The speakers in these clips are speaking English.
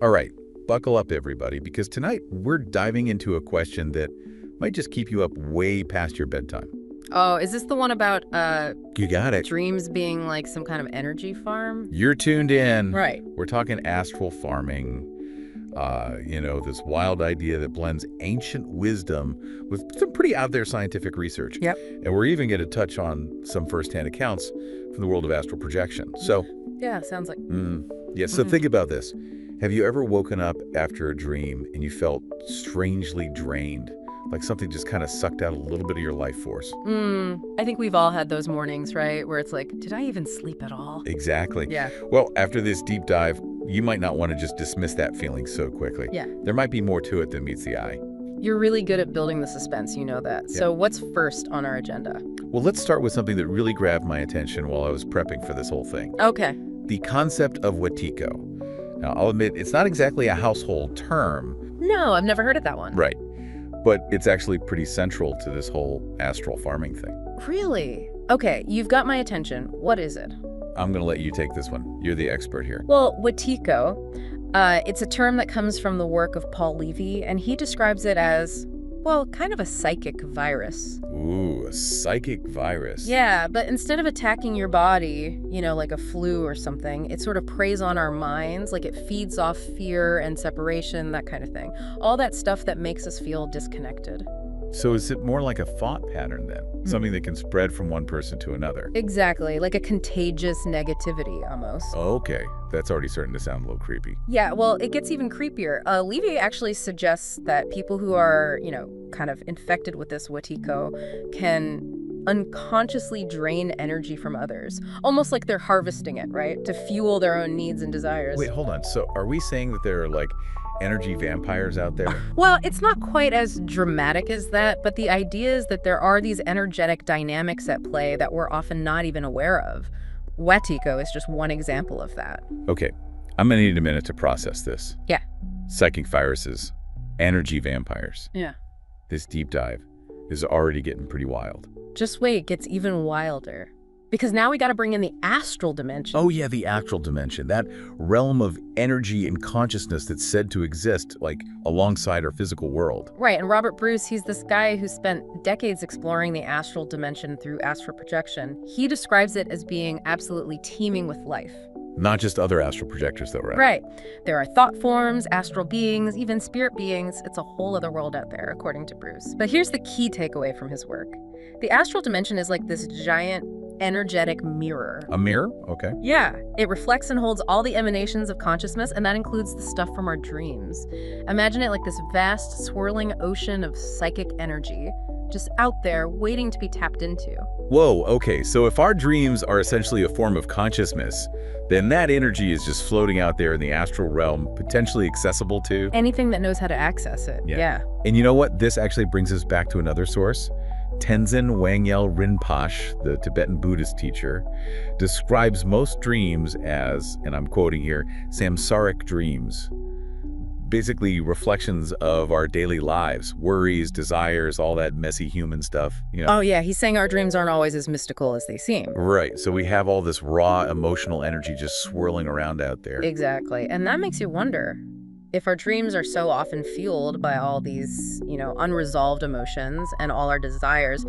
All right, buckle up, everybody, because tonight we're diving into a question that might just keep you up way past your bedtime. Oh, is this the one about You got it. dreams being like some kind of energy farm? You're tuned in. Right. We're talking astral farming. This wild idea that blends ancient wisdom with some pretty out there scientific research. Yep. And we're even going to touch on some firsthand accounts from the world of astral projection. So, Yeah, sounds like. so think about this. Have you ever woken up after a dream and you felt strangely drained? Like something just kind of sucked out a little bit of your life force? I think we've all had those mornings, right? Where it's like, did I even sleep at all? Exactly. Yeah. Well, after this deep dive, you might not want to just dismiss that feeling so quickly. Yeah. There might be more to it than meets the eye. You're really good at building the suspense, you know that. So what's first on our agenda? Well, let's start with something that really grabbed my attention while I was prepping for this whole thing. Okay. The concept of Wetiko. Now, I'll admit, it's not exactly a household term. No, I've never heard of that one. Right. But it's actually pretty central to this whole astral farming thing. Really? Okay, you've got my attention. What is it? I'm going to let you take this one. You're the expert here. Well, Wetiko, it's a term that comes from the work of Paul Levy, and he describes it as, well, kind of a psychic virus. Ooh, a psychic virus. Yeah, but instead of attacking your body, like a flu or something, it sort of preys on our minds, like it feeds off fear and separation, that kind of thing. All that stuff that makes us feel disconnected. So is it more like a thought pattern then? Something that can spread from one person to another? Exactly, like a contagious negativity almost. Okay, that's already starting to sound a little creepy. Yeah, well, it gets even creepier. Levy actually suggests that people who are, kind of infected with this Wetiko can unconsciously drain energy from others, almost like they're harvesting it, right, to fuel their own needs and desires. Wait, hold on. So are we saying that there are like energy vampires out there? Well, it's not quite as dramatic as that, but the idea is that there are these energetic dynamics at play that we're often not even aware of. Wetiko is just one example of that. Okay, I'm gonna need a minute to process this. Yeah. Psychic viruses, energy vampires. Yeah. This deep dive is already getting pretty wild. Just wait, it gets even wilder. Because now we got to bring in the astral dimension. Oh yeah, the astral dimension, that realm of energy and consciousness that's said to exist, like, alongside our physical world. Right, and Robert Bruce, he's this guy who spent decades exploring the astral dimension through astral projection. He describes it as being absolutely teeming with life. Not just other astral projectors though, right? Right. There are thought forms, astral beings, even spirit beings. It's a whole other world out there, according to Bruce. But here's the key takeaway from his work. The astral dimension is like this giant energetic mirror. A mirror? Okay. Yeah, it reflects and holds all the emanations of consciousness, and that includes the stuff from our dreams. Imagine it like this vast, swirling ocean of psychic energy, just out there waiting to be tapped into. Whoa, okay, so if our dreams are essentially a form of consciousness, then that energy is just floating out there in the astral realm, potentially accessible to anything that knows how to access it. Yeah. And you know what? This actually brings us back to another source. Tenzin Wangyal Rinpoche, the Tibetan Buddhist teacher, describes most dreams as, and I'm quoting here, samsaric dreams. Basically reflections of our daily lives, worries, desires, all that messy human stuff. Oh yeah, he's saying our dreams aren't always as mystical as they seem. Right, so we have all this raw emotional energy just swirling around out there. Exactly, and that makes you wonder, if our dreams are so often fueled by all these, unresolved emotions and all our desires,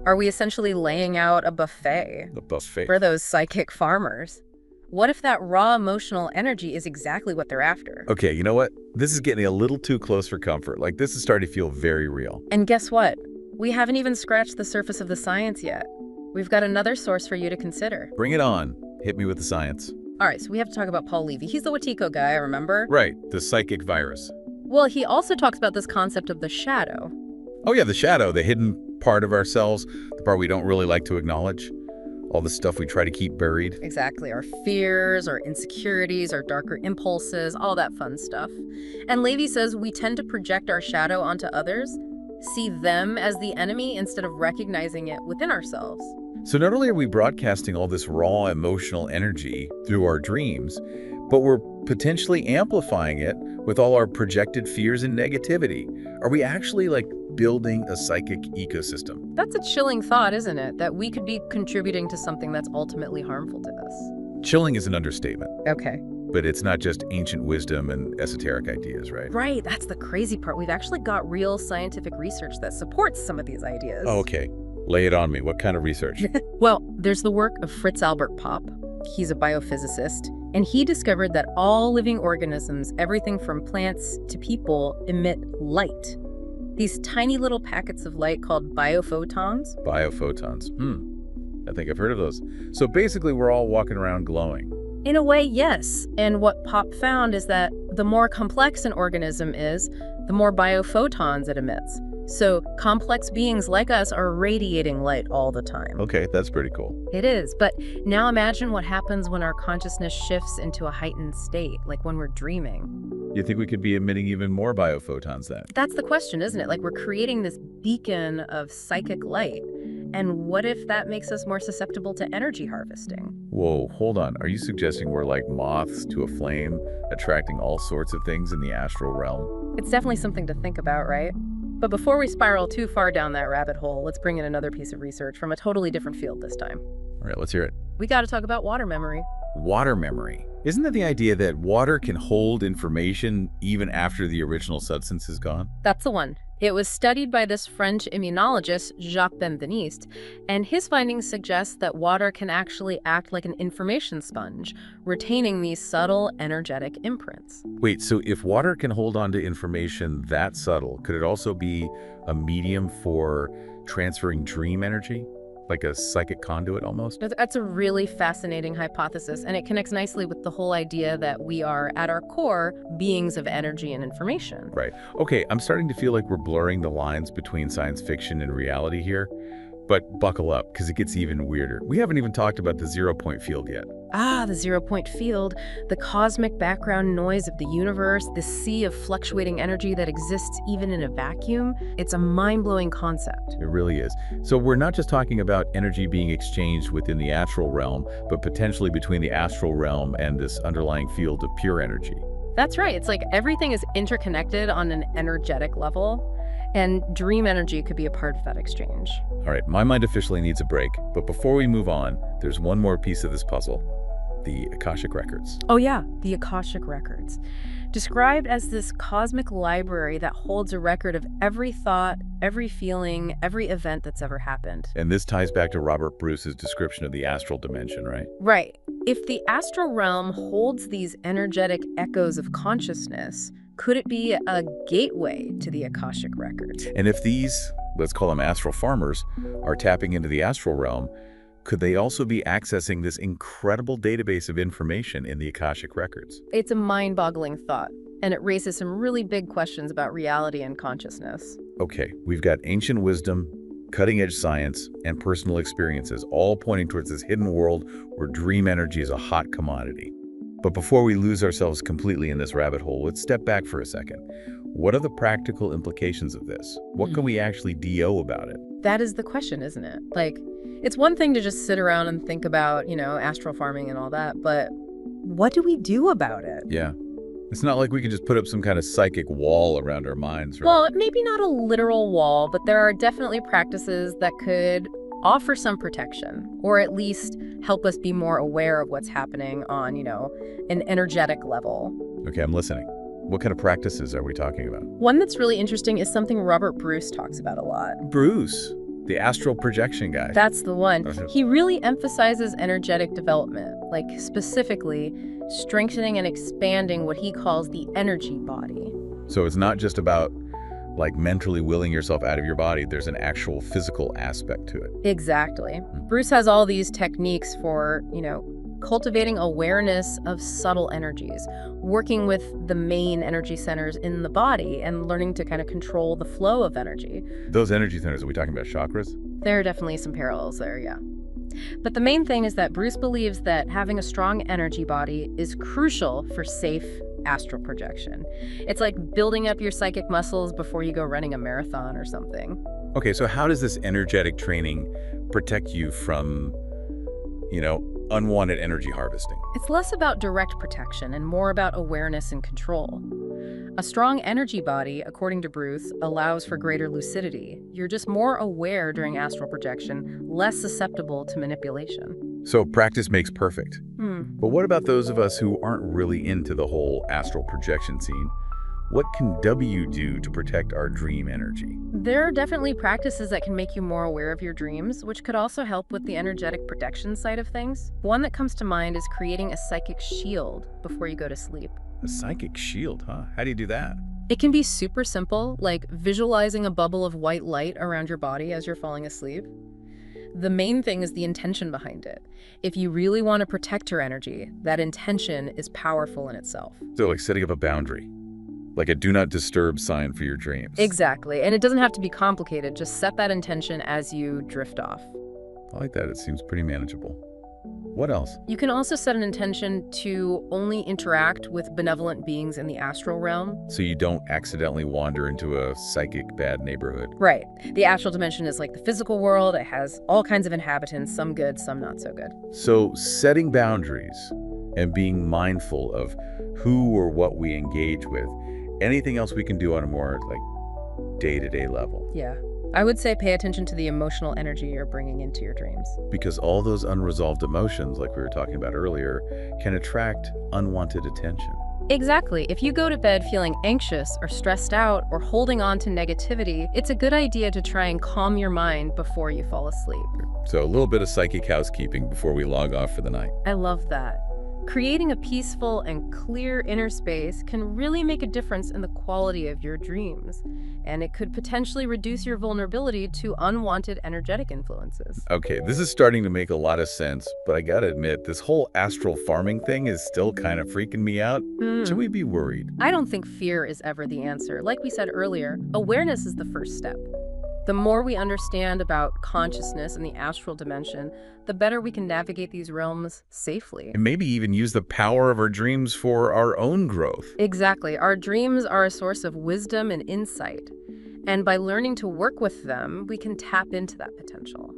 are we essentially laying out a buffet? The buffet. For those psychic farmers? What if that raw emotional energy is exactly what they're after? Okay, you know what? This is getting a little too close for comfort. Like, this is starting to feel very real. And guess what? We haven't even scratched the surface of the science yet. We've got another source for you to consider. Bring it on. Hit me with the science. All right, so we have to talk about Paul Levy. He's the Wetiko guy, remember? Right, the psychic virus. Well, he also talks about this concept of the shadow. Oh yeah, the shadow, the hidden part of ourselves, the part we don't really like to acknowledge. All the stuff we try to keep buried. Exactly, our fears, our insecurities, our darker impulses, all that fun stuff. And Levy says we tend to project our shadow onto others, see them as the enemy instead of recognizing it within ourselves. So not only are we broadcasting all this raw emotional energy through our dreams, but we're potentially amplifying it with all our projected fears and negativity. Are we actually like building a psychic ecosystem? That's a chilling thought, isn't it? That we could be contributing to something that's ultimately harmful to us. Chilling is an understatement. Okay. but it's not just ancient wisdom and esoteric ideas, right? Right, that's the crazy part. We've actually got real scientific research that supports some of these ideas. Oh, okay. Lay it on me. What kind of research? Well, there's the work of Fritz Albert Popp. He's a biophysicist, and he discovered that all living organisms, everything from plants to people, emit light. These tiny little packets of light called biophotons. Biophotons. I think I've heard of those. So basically, we're all walking around glowing. In a way, yes. And what Popp found is that the more complex an organism is, the more biophotons it emits. So complex beings like us are radiating light all the time. Okay, that's pretty cool. It is, but now imagine what happens when our consciousness shifts into a heightened state, like when we're dreaming. You think we could be emitting even more biophotons then? That's the question, isn't it? Like we're creating this beacon of psychic light. And what if that makes us more susceptible to energy harvesting? Whoa, hold on. Are you suggesting we're like moths to a flame, attracting all sorts of things in the astral realm? It's definitely something to think about, right? But before we spiral too far down that rabbit hole, let's bring in another piece of research from a totally different field this time. All right, let's hear it. We got to talk about water memory. Water memory. Isn't that the idea that water can hold information even after the original substance is gone? That's the one. It was studied by this French immunologist, Jacques Benveniste, and his findings suggest that water can actually act like an information sponge, retaining these subtle energetic imprints. Wait, so if water can hold on to information that subtle, could it also be a medium for transferring dream energy? Like a psychic conduit almost? That's a really fascinating hypothesis, and it connects nicely with the whole idea that we are, at our core, beings of energy and information. Right. Okay, I'm starting to feel like we're blurring the lines between science fiction and reality here. But buckle up, because it gets even weirder. We haven't even talked about the zero-point field yet. Ah, the zero-point field, the cosmic background noise of the universe, the sea of fluctuating energy that exists even in a vacuum. It's a mind-blowing concept. It really is. So we're not just talking about energy being exchanged within the astral realm, but potentially between the astral realm and this underlying field of pure energy. That's right. It's like everything is interconnected on an energetic level, and dream energy could be a part of that exchange. All right, my mind officially needs a break, but before we move on, there's one more piece of this puzzle. The Akashic Records. Oh yeah, the Akashic Records. Described as this cosmic library that holds a record of every thought, every feeling, every event that's ever happened. And this ties back to Robert Bruce's description of the astral dimension, right? Right. If the astral realm holds these energetic echoes of consciousness, could it be a gateway to the Akashic Records? And if these, let's call them astral farmers, are tapping into the astral realm, could they also be accessing this incredible database of information in the Akashic Records? It's a mind-boggling thought, and it raises some really big questions about reality and consciousness. Okay, we've got ancient wisdom, cutting-edge science, and personal experiences, all pointing towards this hidden world where dream energy is a hot commodity. But before we lose ourselves completely in this rabbit hole, let's step back for a second. What are the practical implications of this? What can we actually do about it? That is the question, isn't it? Like, it's one thing to just sit around and think about, astral farming and all that, but what do we do about it? Yeah. It's not like we can just put up some kind of psychic wall around our minds, right? Well, maybe not a literal wall, but there are definitely practices that could offer some protection, or at least help us be more aware of what's happening on, an energetic level. Okay, I'm listening. What kind of practices are we talking about? One that's really interesting is something Robert Bruce talks about a lot. Bruce, the astral projection guy. That's the one. He really emphasizes energetic development, like specifically strengthening and expanding what he calls the energy body. So it's not just about like mentally willing yourself out of your body, there's an actual physical aspect to it. Exactly. Bruce has all these techniques for, cultivating awareness of subtle energies, working with the main energy centers in the body, and learning to kind of control the flow of energy. Those energy centers, are we talking about chakras? There are definitely some parallels there, yeah. But the main thing is that Bruce believes that having a strong energy body is crucial for safe astral projection. It's like building up your psychic muscles before you go running a marathon or something. Okay, so how does this energetic training protect you from, unwanted energy harvesting? It's less about direct protection and more about awareness and control. A strong energy body, according to Bruce, allows for greater lucidity. You're just more aware during astral projection, less susceptible to manipulation. So practice makes perfect. Hmm. But what about those of us who aren't really into the whole astral projection scene? What can W do to protect our dream energy? There are definitely practices that can make you more aware of your dreams, which could also help with the energetic protection side of things. One that comes to mind is creating a psychic shield before you go to sleep. A psychic shield, huh? How do you do that? It can be super simple, like visualizing a bubble of white light around your body as you're falling asleep. The main thing is the intention behind it. If you really want to protect your energy, that intention is powerful in itself. So like setting up a boundary, like a do not disturb sign for your dreams. Exactly, and it doesn't have to be complicated. Just set that intention as you drift off. I like that. It seems pretty manageable. What else? You can also set an intention to only interact with benevolent beings in the astral realm. So you don't accidentally wander into a psychic bad neighborhood. Right. The astral dimension is like the physical world. It has all kinds of inhabitants, some good, some not so good. So setting boundaries and being mindful of who or what we engage with, anything else we can do on a more like day-to-day level. Yeah. I would say pay attention to the emotional energy you're bringing into your dreams. Because all those unresolved emotions, like we were talking about earlier, can attract unwanted attention. Exactly. If you go to bed feeling anxious or stressed out or holding on to negativity, it's a good idea to try and calm your mind before you fall asleep. So a little bit of psychic housekeeping before we log off for the night. I love that. Creating a peaceful and clear inner space can really make a difference in the quality of your dreams, and it could potentially reduce your vulnerability to unwanted energetic influences. Okay, this is starting to make a lot of sense, but I gotta admit, this whole astral farming thing is still kind of freaking me out. Should we be worried? I don't think fear is ever the answer. Like we said earlier, awareness is the first step. The more we understand about consciousness and the astral dimension, the better we can navigate these realms safely. And maybe even use the power of our dreams for our own growth. Exactly. Our dreams are a source of wisdom and insight. And by learning to work with them, we can tap into that potential.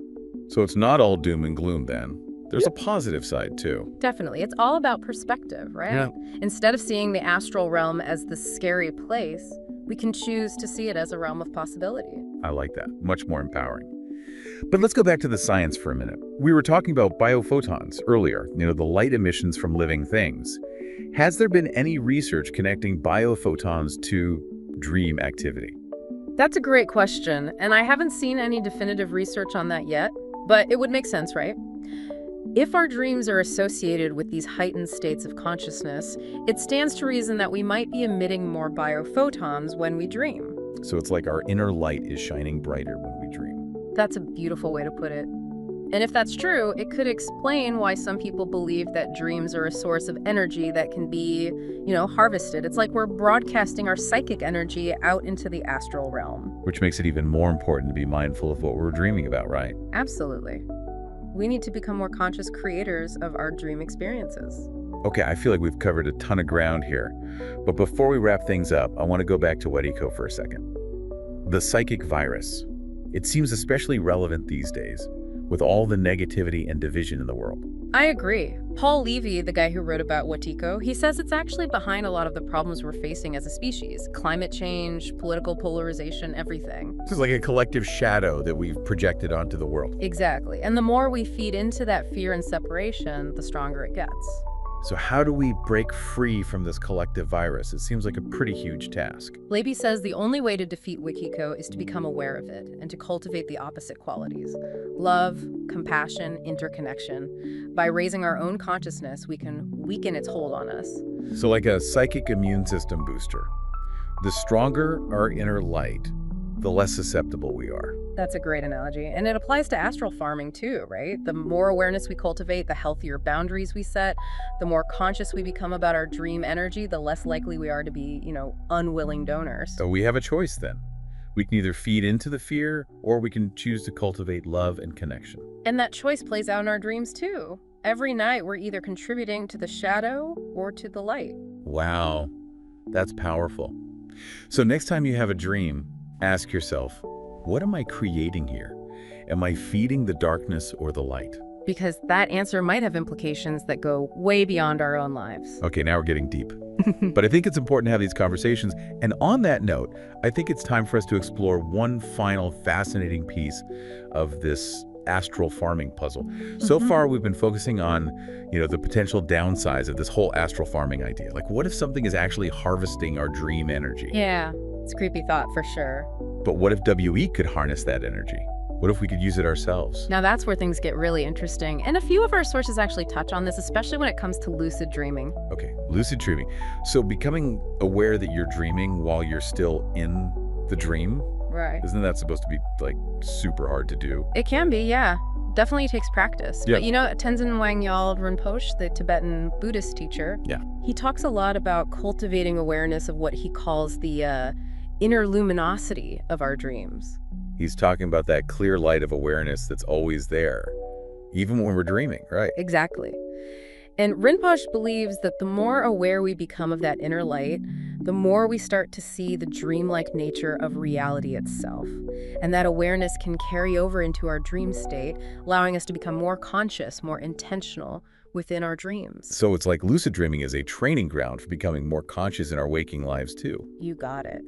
So it's not all doom and gloom then. There's a positive side too. Definitely. It's all about perspective, right? Yeah. Instead of seeing the astral realm as the scary place, we can choose to see it as a realm of possibility. I like that. Much more empowering. But let's go back to the science for a minute. We were talking about biophotons earlier, the light emissions from living things. Has there been any research connecting biophotons to dream activity? That's a great question, and I haven't seen any definitive research on that yet, but it would make sense, right? If our dreams are associated with these heightened states of consciousness, it stands to reason that we might be emitting more biophotons when we dream. So it's like our inner light is shining brighter when we dream. That's a beautiful way to put it. And if that's true, it could explain why some people believe that dreams are a source of energy that can be, harvested. It's like we're broadcasting our psychic energy out into the astral realm. Which makes it even more important to be mindful of what we're dreaming about, right? Absolutely. We need to become more conscious creators of our dream experiences. Okay, I feel like we've covered a ton of ground here. But before we wrap things up, I want to go back to Wetiko for a second. The psychic virus. It seems especially relevant these days, with all the negativity and division in the world. I agree. Paul Levy, the guy who wrote about Wetiko, he says it's actually behind a lot of the problems we're facing as a species. Climate change, political polarization, everything. This is like a collective shadow that we've projected onto the world. Exactly. And the more we feed into that fear and separation, the stronger it gets. So how do we break free from this collective virus? It seems like a pretty huge task. Levy says the only way to defeat Wetiko is to become aware of it and to cultivate the opposite qualities: love, compassion, interconnection. By raising our own consciousness, we can weaken its hold on us. So like a psychic immune system booster. The stronger our inner light, the less susceptible we are. That's a great analogy. And it applies to astral farming too, right? The more awareness we cultivate, the healthier boundaries we set, the more conscious we become about our dream energy, the less likely we are to be, unwilling donors. So we have a choice then. We can either feed into the fear, or we can choose to cultivate love and connection. And that choice plays out in our dreams too. Every night we're either contributing to the shadow or to the light. Wow, that's powerful. So next time you have a dream, ask yourself, what am I creating here? Am I feeding the darkness or the light? Because that answer might have implications that go way beyond our own lives. Okay, now we're getting deep. But I think it's important to have these conversations. And on that note, I think it's time for us to explore one final fascinating piece of this astral farming puzzle. So far, we've been focusing on, the potential downsides of this whole astral farming idea. Like, what if something is actually harvesting our dream energy? Yeah, it's a creepy thought for sure. But what if WE could harness that energy? What if we could use it ourselves? Now that's where things get really interesting. And a few of our sources actually touch on this, especially when it comes to lucid dreaming. Okay, lucid dreaming. So becoming aware that you're dreaming while you're still in the dream? Right. Isn't that supposed to be, like, super hard to do? It can be, yeah. Definitely takes practice. Yeah. But Tenzin Wangyal Rinpoche, the Tibetan Buddhist teacher, Yeah. he talks a lot about cultivating awareness of what he calls the inner luminosity of our dreams. He's talking about that clear light of awareness that's always there, even when we're dreaming, right? Exactly. And Rinpoche believes that the more aware we become of that inner light, the more we start to see the dreamlike nature of reality itself. And that awareness can carry over into our dream state, allowing us to become more conscious, more intentional within our dreams. So it's like lucid dreaming is a training ground for becoming more conscious in our waking lives, too. You got it.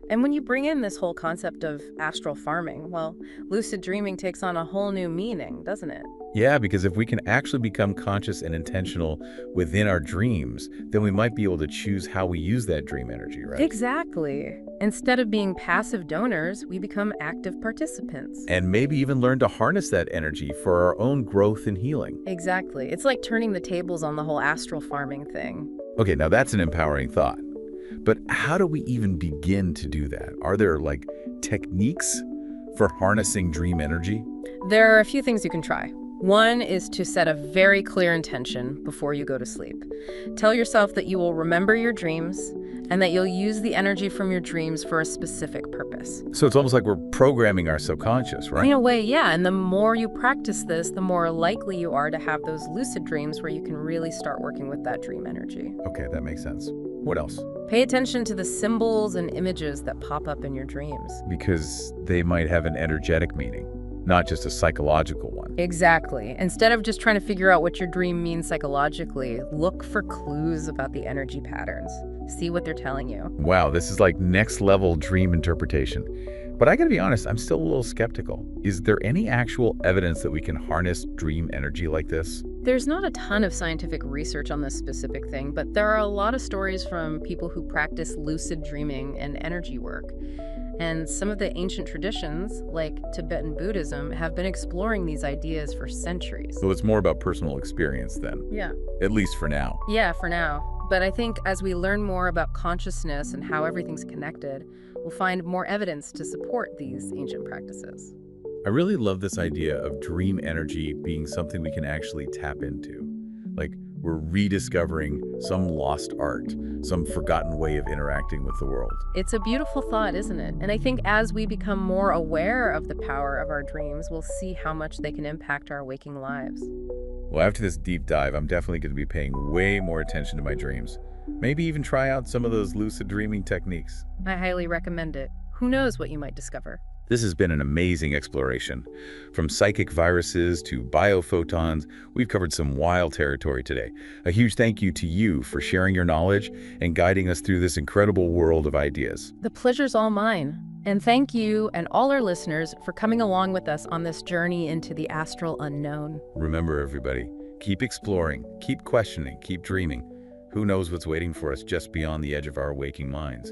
And when you bring in this whole concept of astral farming, well, lucid dreaming takes on a whole new meaning, doesn't it? Yeah, because if we can actually become conscious and intentional within our dreams, then we might be able to choose how we use that dream energy, right? Exactly. Instead of being passive donors, we become active participants. And maybe even learn to harness that energy for our own growth and healing. Exactly. It's like turning the tables on the whole astral farming thing. Okay, now that's an empowering thought. But how do we even begin to do that? Are there, like, techniques for harnessing dream energy? There are a few things you can try. One is to set a very clear intention before you go to sleep. Tell yourself that you will remember your dreams and that you'll use the energy from your dreams for a specific purpose. So it's almost like we're programming our subconscious, right? In a way, yeah. And the more you practice this, the more likely you are to have those lucid dreams where you can really start working with that dream energy. Okay, that makes sense. What else? Pay attention to the symbols and images that pop up in your dreams. Because they might have an energetic meaning, not just a psychological one. Exactly. Instead of just trying to figure out what your dream means psychologically, look for clues about the energy patterns. See what they're telling you. Wow, this is like next level dream interpretation. But I gotta be honest, I'm still a little skeptical. Is there any actual evidence that we can harness dream energy like this? There's not a ton of scientific research on this specific thing, but there are a lot of stories from people who practice lucid dreaming and energy work. And some of the ancient traditions, like Tibetan Buddhism, have been exploring these ideas for centuries. So it's more about personal experience then, Yeah. at least for now. Yeah, for now. But I think as we learn more about consciousness and how everything's connected, we'll find more evidence to support these ancient practices. I really love this idea of dream energy being something we can actually tap into. Like, we're rediscovering some lost art, some forgotten way of interacting with the world. It's a beautiful thought, isn't it? And I think as we become more aware of the power of our dreams, we'll see how much they can impact our waking lives. Well, after this deep dive, I'm definitely going to be paying way more attention to my dreams. Maybe even try out some of those lucid dreaming techniques. I highly recommend it. Who knows what you might discover? This has been an amazing exploration. From psychic viruses to biophotons, we've covered some wild territory today. A huge thank you to you for sharing your knowledge and guiding us through this incredible world of ideas. The pleasure's all mine. And thank you and all our listeners for coming along with us on this journey into the astral unknown. Remember, everybody, keep exploring, keep questioning, keep dreaming. Who knows what's waiting for us just beyond the edge of our waking minds?